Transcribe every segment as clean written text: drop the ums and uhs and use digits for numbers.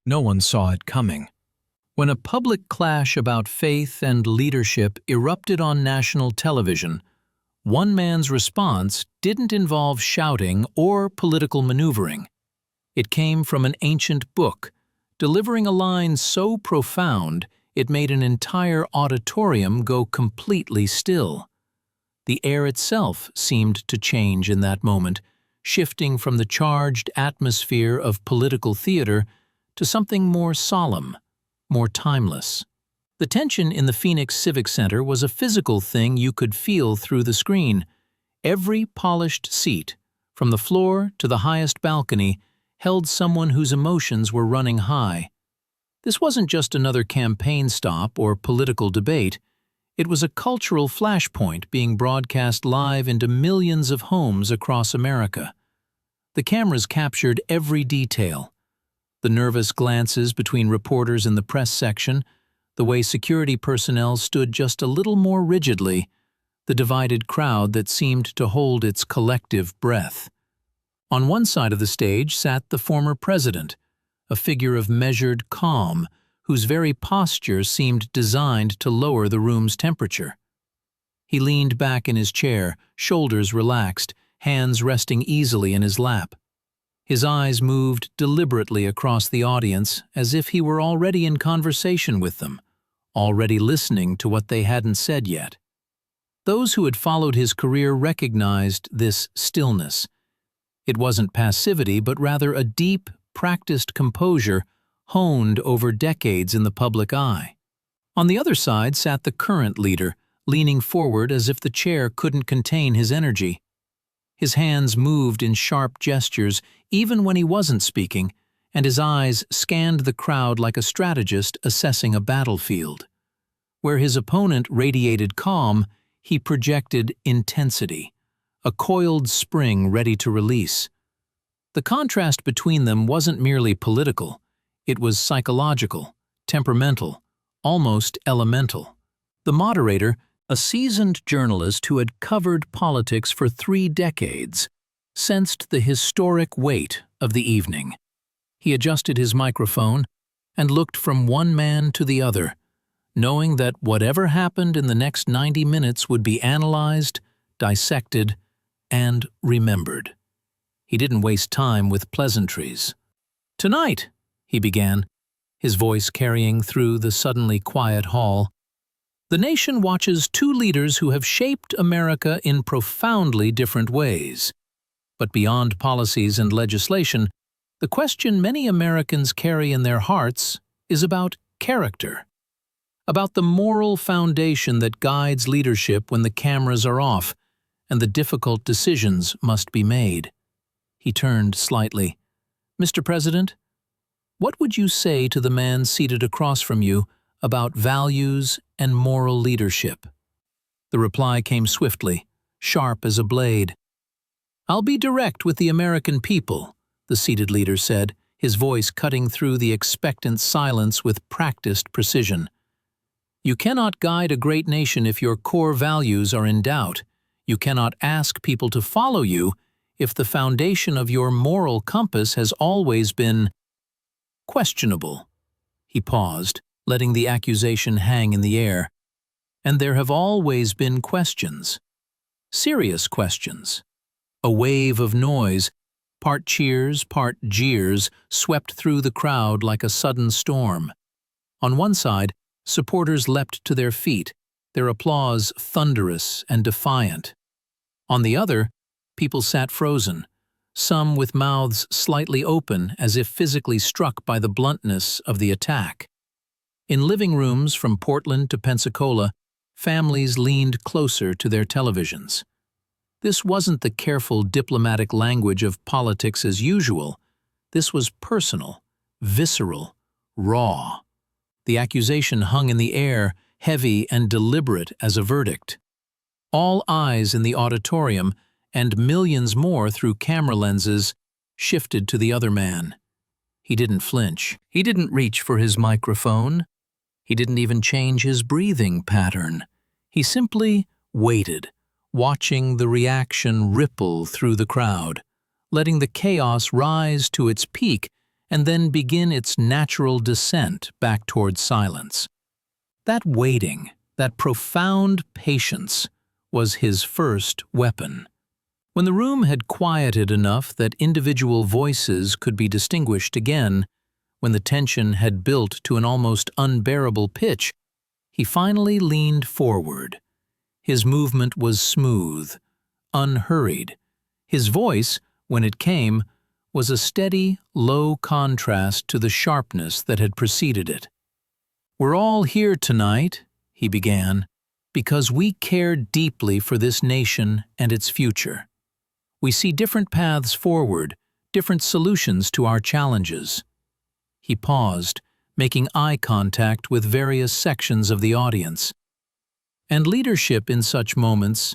No one saw it coming. When a public clash about faith and leadership erupted on national television, one man's response didn't involve shouting or political maneuvering. It came from an ancient book, delivering a line so profound it made an entire auditorium go completely still. The air itself seemed to change in that moment, shifting from the charged atmosphere of political theater to something more solemn, more timeless. The tension in the Phoenix Civic Center was a physical thing you could feel through the screen. Every polished seat, from the floor to the highest balcony, held someone whose emotions were running high. This wasn't just another campaign stop or political debate. It was a cultural flashpoint being broadcast live into millions of homes across America. The cameras captured every detail. The nervous glances between reporters in the press section, the way security personnel stood just a little more rigidly, the divided crowd that seemed to hold its collective breath. On one side of the stage sat the former president, a figure of measured calm, whose very posture seemed designed to lower the room's temperature. He leaned back in his chair, shoulders relaxed, hands resting easily in his lap. His eyes moved deliberately across the audience as if he were already in conversation with them, already listening to what they hadn't said yet. Those who had followed his career recognized this stillness. It wasn't passivity, but rather a deep, practiced composure honed over decades in the public eye. On the other side sat the current leader, leaning forward as if the chair couldn't contain his energy. His hands moved in sharp gestures even when he wasn't speaking, and his eyes scanned the crowd like a strategist assessing a battlefield. Where his opponent radiated calm, he projected intensity, a coiled spring ready to release. The contrast between them wasn't merely political. It was psychological, temperamental, almost elemental. The moderator, a seasoned journalist who had covered politics for 3 decades, sensed the historic weight of the evening. He adjusted his microphone and looked from one man to the other, knowing that whatever happened in the next 90 minutes would be analyzed, dissected, and remembered. He didn't waste time with pleasantries. "Tonight," he began, his voice carrying through the suddenly quiet hall, "the nation watches 2 leaders who have shaped America in profoundly different ways. But beyond policies and legislation, the question many Americans carry in their hearts is about character, about the moral foundation that guides leadership when the cameras are off and the difficult decisions must be made." He turned slightly. "Mr. President, what would you say to the man seated across from you about values and moral leadership?" The reply came swiftly, sharp as a blade. "I'll be direct with the American people," the seated leader said, his voice cutting through the expectant silence with practiced precision. "You cannot guide a great nation if your core values are in doubt. You cannot ask people to follow you if the foundation of your moral compass has always been questionable." He paused, letting the accusation hang in the air. "And there have always been questions. Serious questions." A wave of noise, part cheers, part jeers, swept through the crowd like a sudden storm. On one side, supporters leapt to their feet, their applause thunderous and defiant. On the other, people sat frozen, some with mouths slightly open as if physically struck by the bluntness of the attack. In living rooms from Portland to Pensacola, families leaned closer to their televisions. This wasn't the careful diplomatic language of politics as usual. This was personal, visceral, raw. The accusation hung in the air, heavy and deliberate as a verdict. All eyes in the auditorium, and millions more through camera lenses, shifted to the other man. He didn't flinch. He didn't reach for his microphone. He didn't even change his breathing pattern. He simply waited, watching the reaction ripple through the crowd, letting the chaos rise to its peak and then begin its natural descent back towards silence. That waiting, that profound patience, was his first weapon. When the room had quieted enough that individual voices could be distinguished again, when the tension had built to an almost unbearable pitch, he finally leaned forward. His movement was smooth, unhurried. His voice, when it came, was a steady, low contrast to the sharpness that had preceded it. "We're all here tonight," he began, "because we care deeply for this nation and its future. We see different paths forward, different solutions to our challenges." He paused, making eye contact with various sections of the audience. And leadership in such moments,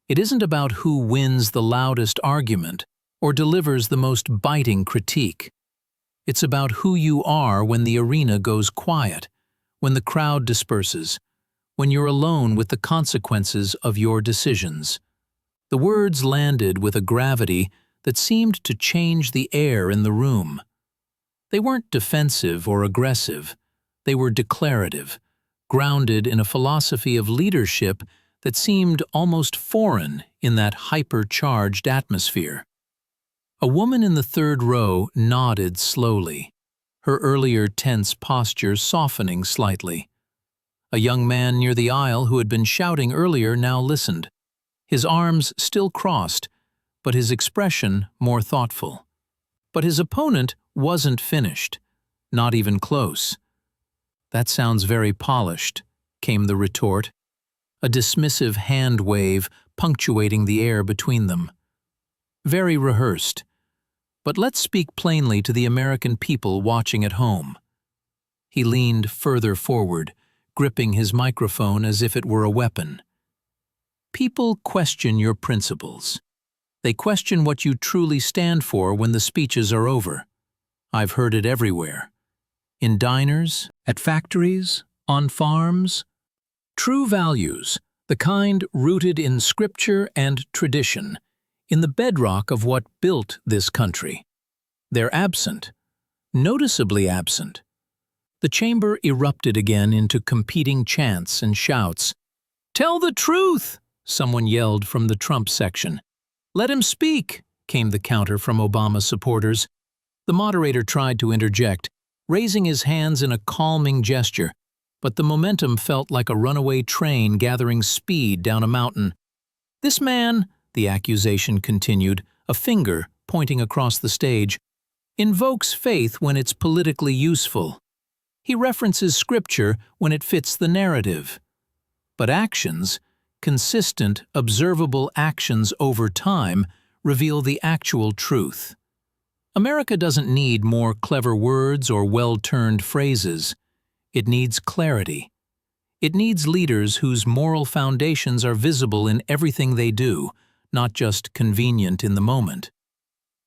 it isn't about who wins the loudest argument or delivers the most biting critique. It's about who you are when the arena goes quiet, when the crowd disperses, when you're alone with the consequences of your decisions. The words landed with a gravity that seemed to change the air in the room. They weren't defensive or aggressive. They were declarative, grounded in a philosophy of leadership that seemed almost foreign in that hyper-charged atmosphere. A woman in the third row nodded slowly, her earlier tense posture softening slightly. A young man near the aisle who had been shouting earlier now listened, his arms still crossed, but his expression more thoughtful. But his opponent wasn't finished, not even close. "That sounds very polished," came the retort, a dismissive hand wave punctuating the air between them. "Very rehearsed. But let's speak plainly to the American people watching at home." He leaned further forward, gripping his microphone as if it were a weapon. "People question your principles. They question what you truly stand for when the speeches are over. I've heard it everywhere. In diners, at factories, on farms. True values, the kind rooted in scripture and tradition, in the bedrock of what built this country. They're absent, noticeably absent." The chamber erupted again into competing chants and shouts. "Tell the truth!" someone yelled from the Trump section. "Let him speak!" came the counter from Obama supporters. The moderator tried to interject, raising his hands in a calming gesture, but the momentum felt like a runaway train gathering speed down a mountain. "This man," the accusation continued, a finger pointing across the stage, "invokes faith when it's politically useful. He references scripture when it fits the narrative. But actions, consistent, observable actions over time, reveal the actual truth. America doesn't need more clever words or well-turned phrases. It needs clarity. It needs leaders whose moral foundations are visible in everything they do, not just convenient in the moment.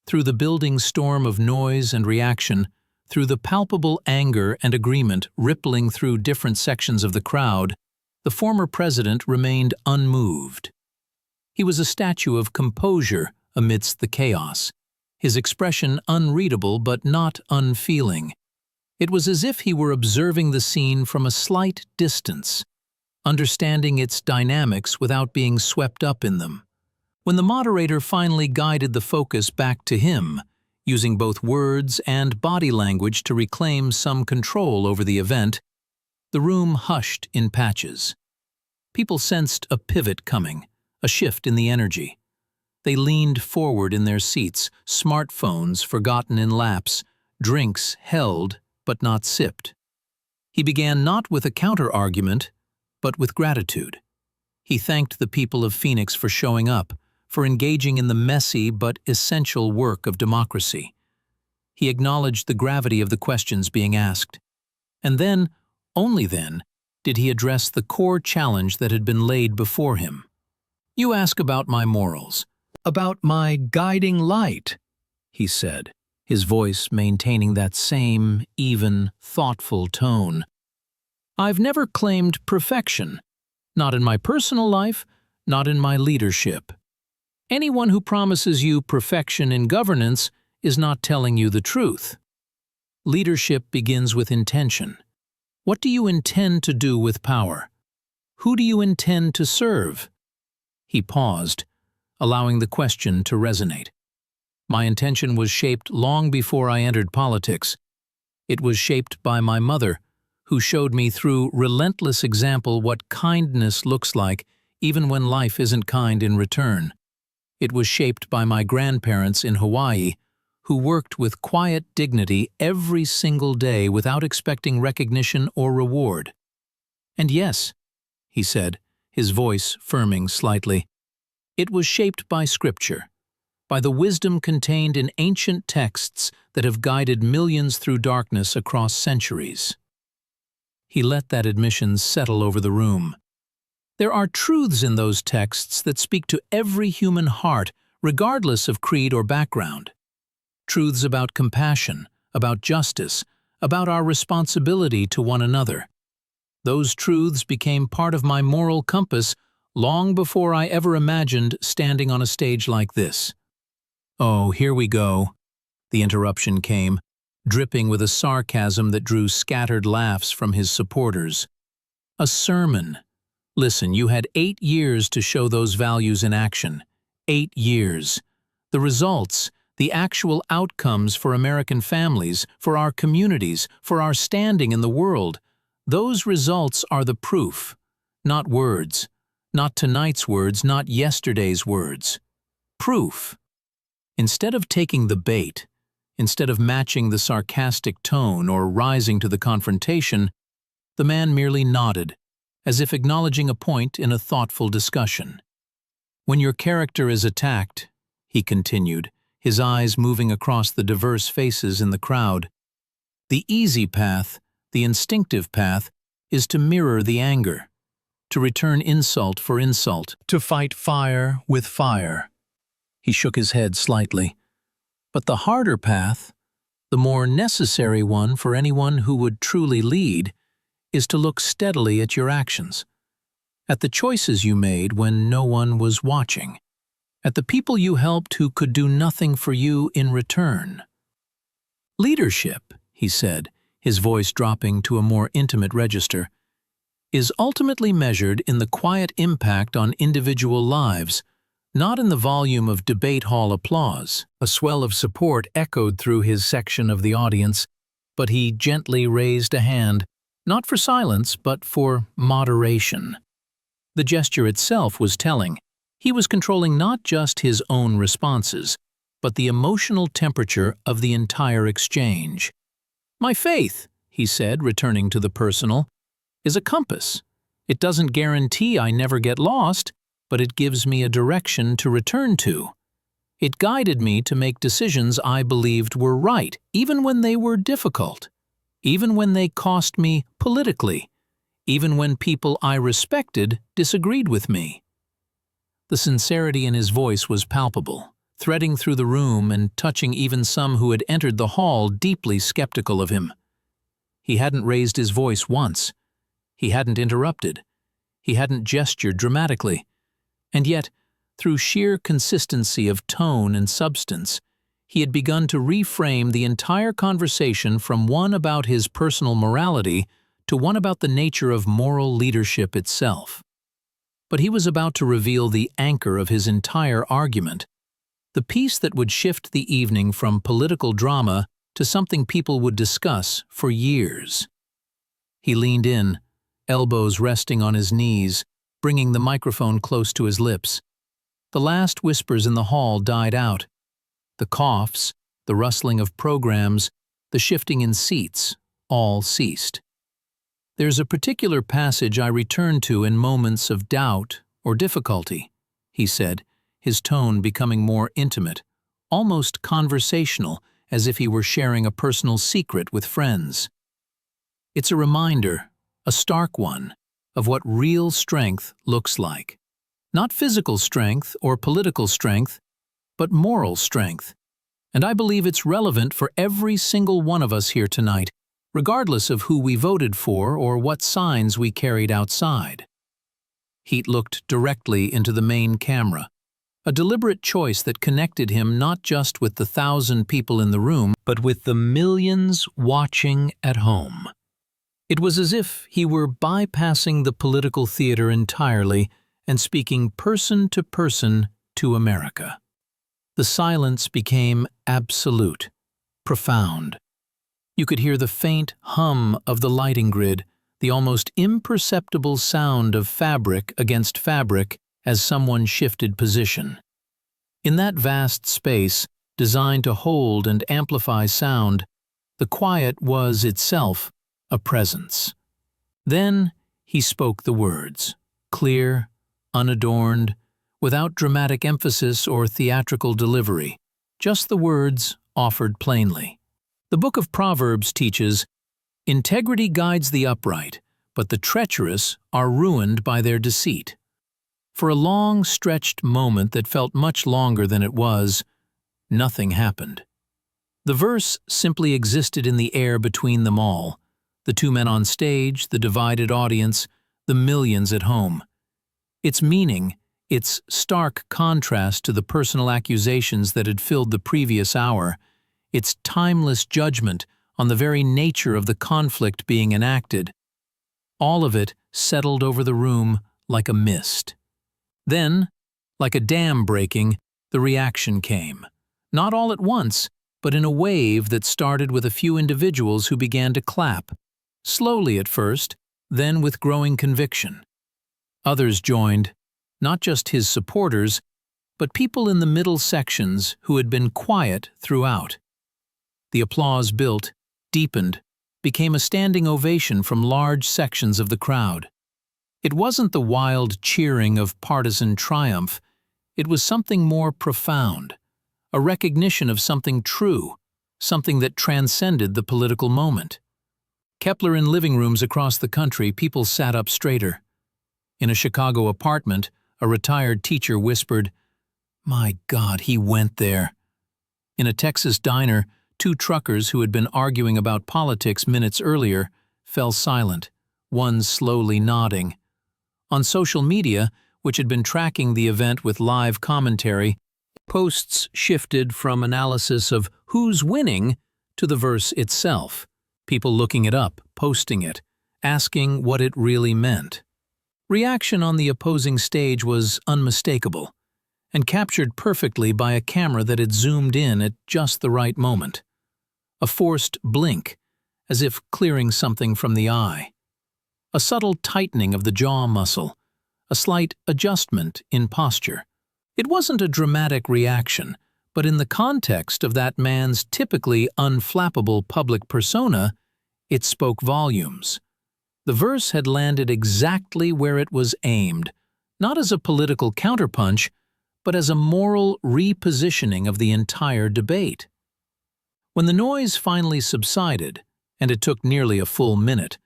Through the building storm of noise and reaction, through the palpable anger and agreement rippling through different sections of the crowd, the former president remained unmoved. He was a statue of composure amidst the chaos, his expression unreadable but not unfeeling. It was as if he were observing the scene from a slight distance, understanding its dynamics without being swept up in them. When the moderator finally guided the focus back to him, using both words and body language to reclaim some control over the event, the room hushed in patches. People sensed a pivot coming, a shift in the energy. They leaned forward in their seats, smartphones forgotten in laps, drinks held but not sipped. He began not with a counter-argument, but with gratitude. He thanked the people of Phoenix for showing up, for engaging in the messy but essential work of democracy. He acknowledged the gravity of the questions being asked. And then, only then, did he address the core challenge that had been laid before him. "You ask about my morals, about my guiding light," he said, his voice maintaining that same, even, thoughtful tone. "I've never claimed perfection, not in my personal life, not in my leadership. Anyone who promises you perfection in governance is not telling you the truth. Leadership begins with intention. What do you intend to do with power? Who do you intend to serve? He paused, allowing the question to resonate. My intention was shaped long before I entered politics. It was shaped by my mother, who showed me through relentless example what kindness looks like even when life isn't kind in return. It was shaped by my grandparents in Hawaii, who worked with quiet dignity every single day without expecting recognition or reward. And yes, he said, his voice firming slightly, it was shaped by Scripture, by the wisdom contained in ancient texts that have guided millions through darkness across centuries. He let that admission settle over the room. There are truths in those texts that speak to every human heart, regardless of creed or background. Truths about compassion, about justice, about our responsibility to one another. Those truths became part of my moral compass long before I ever imagined standing on a stage like this. Oh, here we go. The interruption came, dripping with a sarcasm that drew scattered laughs from his supporters. A sermon. Listen, you had 8 years to show those values in action. 8 years. The results, the actual outcomes for American families, for our communities, for our standing in the world, those results are the proof, not words, not tonight's words, not yesterday's words. Proof. Instead of taking the bait, instead of matching the sarcastic tone or rising to the confrontation, the man merely nodded, as if acknowledging a point in a thoughtful discussion. When your character is attacked, he continued, his eyes moving across the diverse faces in the crowd, the easy path, the instinctive path, is to mirror the anger, to return insult for insult, to fight fire with fire. He shook his head slightly. But the harder path, the more necessary one for anyone who would truly lead, is to look steadily at your actions, at the choices you made when no one was watching, at the people you helped who could do nothing for you in return. Leadership, he said, his voice dropping to a more intimate register, is ultimately measured in the quiet impact on individual lives, not in the volume of debate hall applause. A swell of support echoed through his section of the audience, but he gently raised a hand, not for silence, but for moderation. The gesture itself was telling. He was controlling not just his own responses, but the emotional temperature of the entire exchange. My faith, he said, returning to the personal, is a compass. It doesn't guarantee I never get lost, but it gives me a direction to return to. It guided me to make decisions I believed were right, even when they were difficult, even when they cost me politically, even when people I respected disagreed with me. The sincerity in his voice was palpable, threading through the room and touching even some who had entered the hall deeply skeptical of him. He hadn't raised his voice once. He hadn't interrupted. He hadn't gestured dramatically. And yet, through sheer consistency of tone and substance, he had begun to reframe the entire conversation from one about his personal morality to one about the nature of moral leadership itself. But he was about to reveal the anchor of his entire argument, the piece that would shift the evening from political drama to something people would discuss for years. He leaned in, elbows resting on his knees, bringing the microphone close to his lips. The last whispers in the hall died out. The coughs, the rustling of programs, the shifting in seats, all ceased. There's a particular passage I return to in moments of doubt or difficulty, he said, his tone becoming more intimate, almost conversational, as if he were sharing a personal secret with friends. It's a reminder, a stark one, of what real strength looks like. Not physical strength or political strength, but moral strength. And I believe it's relevant for every single one of us here tonight, regardless of who we voted for or what signs we carried outside. Heat looked directly into the main camera, a deliberate choice that connected him not just with the 1,000 people in the room, but with the millions watching at home. It was as if he were bypassing the political theater entirely and speaking person to America. The silence became absolute, profound. You could hear the faint hum of the lighting grid, the almost imperceptible sound of fabric against fabric as someone shifted position. In that vast space, designed to hold and amplify sound, the quiet was itself a presence. Then he spoke the words, clear, unadorned, without dramatic emphasis or theatrical delivery, just the words offered plainly. The Book of Proverbs teaches, "Integrity guides the upright, but the treacherous are ruined by their deceit." For a long, stretched moment that felt much longer than it was, nothing happened. The verse simply existed in the air between them all, the two men on stage, the divided audience, the millions at home. Its meaning, its stark contrast to the personal accusations that had filled the previous hour, its timeless judgment on the very nature of the conflict being enacted, all of it settled over the room like a mist. Then, like a dam breaking, the reaction came. Not all at once, but in a wave that started with a few individuals who began to clap, slowly at first, then with growing conviction. Others joined, not just his supporters, but people in the middle sections who had been quiet throughout. The applause built, deepened, became a standing ovation from large sections of the crowd. It wasn't the wild cheering of partisan triumph, it was something more profound, a recognition of something true, something that transcended the political moment. Kepler in living rooms across the country, people sat up straighter. In a Chicago apartment, a retired teacher whispered, "My God, he went there." In a Texas diner, two truckers who had been arguing about politics minutes earlier fell silent, one slowly nodding. On social media, which had been tracking the event with live commentary, posts shifted from analysis of who's winning to the verse itself, people looking it up, posting it, asking what it really meant. Reaction on the opposing stage was unmistakable, and captured perfectly by a camera that had zoomed in at just the right moment. A forced blink, as if clearing something from the eye. A subtle tightening of the jaw muscle, a slight adjustment in posture. It wasn't a dramatic reaction, but in the context of that man's typically unflappable public persona, it spoke volumes. The verse had landed exactly where it was aimed, not as a political counterpunch, but as a moral repositioning of the entire debate. When the noise finally subsided, and it took nearly a full minute,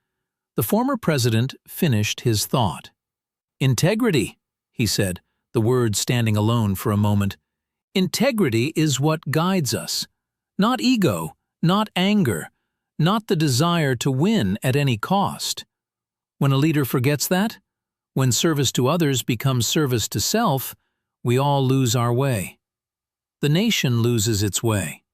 the former president finished his thought. "Integrity," he said, the words standing alone for a moment. "Integrity is what guides us. Not ego, not anger, not the desire to win at any cost. When a leader forgets that, when service to others becomes service to self, we all lose our way. The nation loses its way."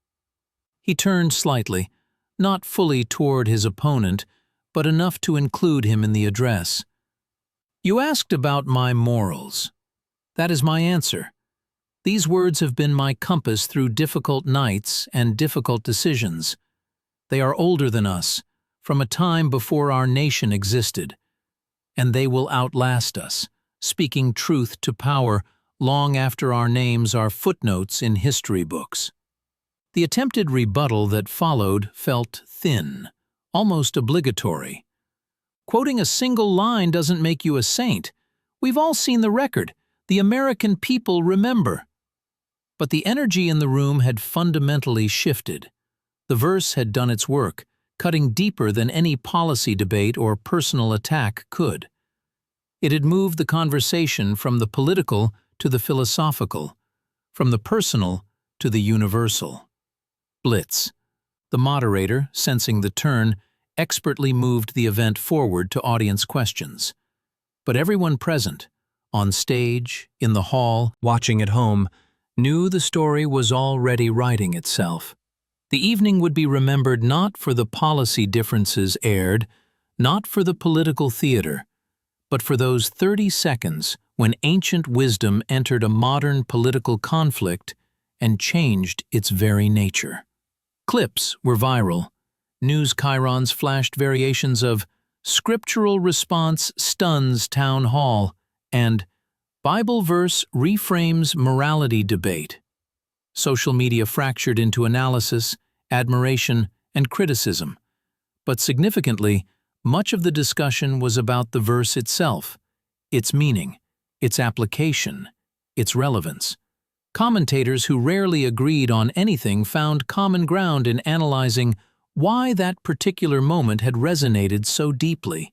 He turned slightly, not fully toward his opponent, but enough to include him in the address. "You asked about my morals. That is my answer. These words have been my compass through difficult nights and difficult decisions. They are older than us, from a time before our nation existed, and they will outlast us, speaking truth to power long after our names are footnotes in history books." The attempted rebuttal that followed felt thin, almost obligatory. Quoting a single line doesn't make you a saint. We've all seen the record. The American people remember. But the energy in the room had fundamentally shifted. The verse had done its work, cutting deeper than any policy debate or personal attack could. It had moved the conversation from the political to the philosophical, from the personal to the universal. Blitz, the moderator, sensing the turn, expertly moved the event forward to audience questions. But everyone present, on stage, in the hall, watching at home, knew the story was already writing itself. The evening would be remembered not for the policy differences aired, not for the political theater, but for those 30 seconds when ancient wisdom entered a modern political conflict and changed its very nature. Clips were viral. News chyrons flashed variations of "Scriptural response stuns town hall" and "Bible verse reframes morality debate." Social media fractured into analysis, admiration, and criticism. But significantly, much of the discussion was about the verse itself, its meaning, its application, its relevance. Commentators who rarely agreed on anything found common ground in analyzing why that particular moment had resonated so deeply.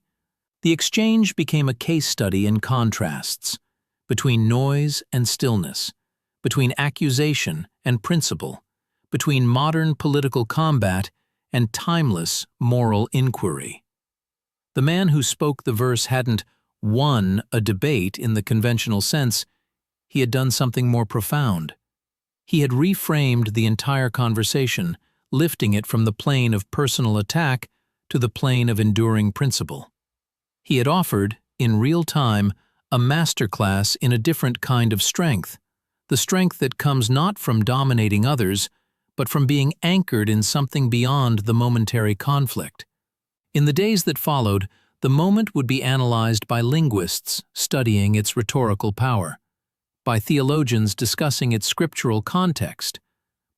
The exchange became a case study in contrasts, between noise and stillness, between accusation and principle, between modern political combat and timeless moral inquiry. The man who spoke the verse hadn't won a debate in the conventional sense. He had done something more profound. He had reframed the entire conversation, lifting it from the plane of personal attack to the plane of enduring principle. He had offered, in real time, a masterclass in a different kind of strength, the strength that comes not from dominating others, but from being anchored in something beyond the momentary conflict. In the days that followed, the moment would be analyzed by linguists studying its rhetorical power, by theologians discussing its scriptural context,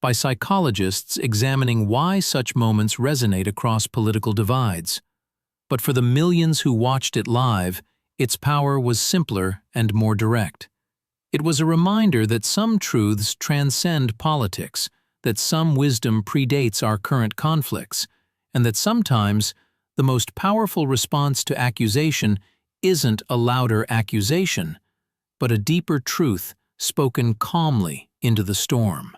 by psychologists examining why such moments resonate across political divides. But for the millions who watched it live, its power was simpler and more direct. It was a reminder that some truths transcend politics, that some wisdom predates our current conflicts, and that sometimes the most powerful response to accusation isn't a louder accusation, but a deeper truth spoken calmly into the storm.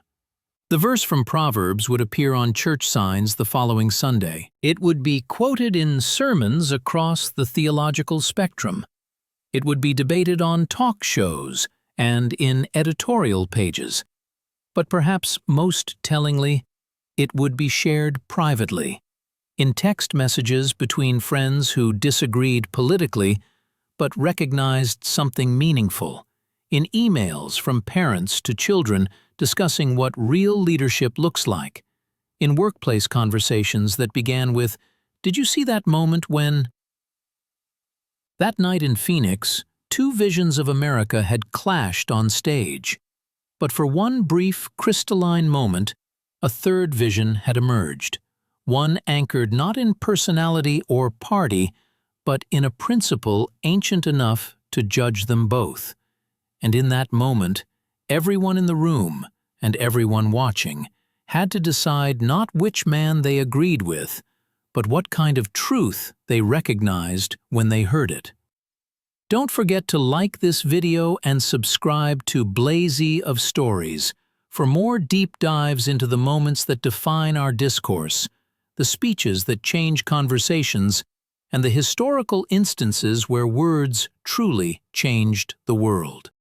The verse from Proverbs would appear on church signs the following Sunday. It would be quoted in sermons across the theological spectrum. It would be debated on talk shows and in editorial pages. But perhaps most tellingly, it would be shared privately, in text messages between friends who disagreed politically but recognized something meaningful, in emails from parents to children discussing what real leadership looks like, in workplace conversations that began with, "Did you see that moment when—" That night in Phoenix, two visions of America had clashed on stage. But for one brief, crystalline moment, a third vision had emerged, one anchored not in personality or party, but in a principle ancient enough to judge them both. And in that moment, everyone in the room and everyone watching had to decide not which man they agreed with, but what kind of truth they recognized when they heard it. Don't forget to like this video and subscribe to Blazy of Stories for more deep dives into the moments that define our discourse, the speeches that change conversations, and the historical instances where words truly changed the world.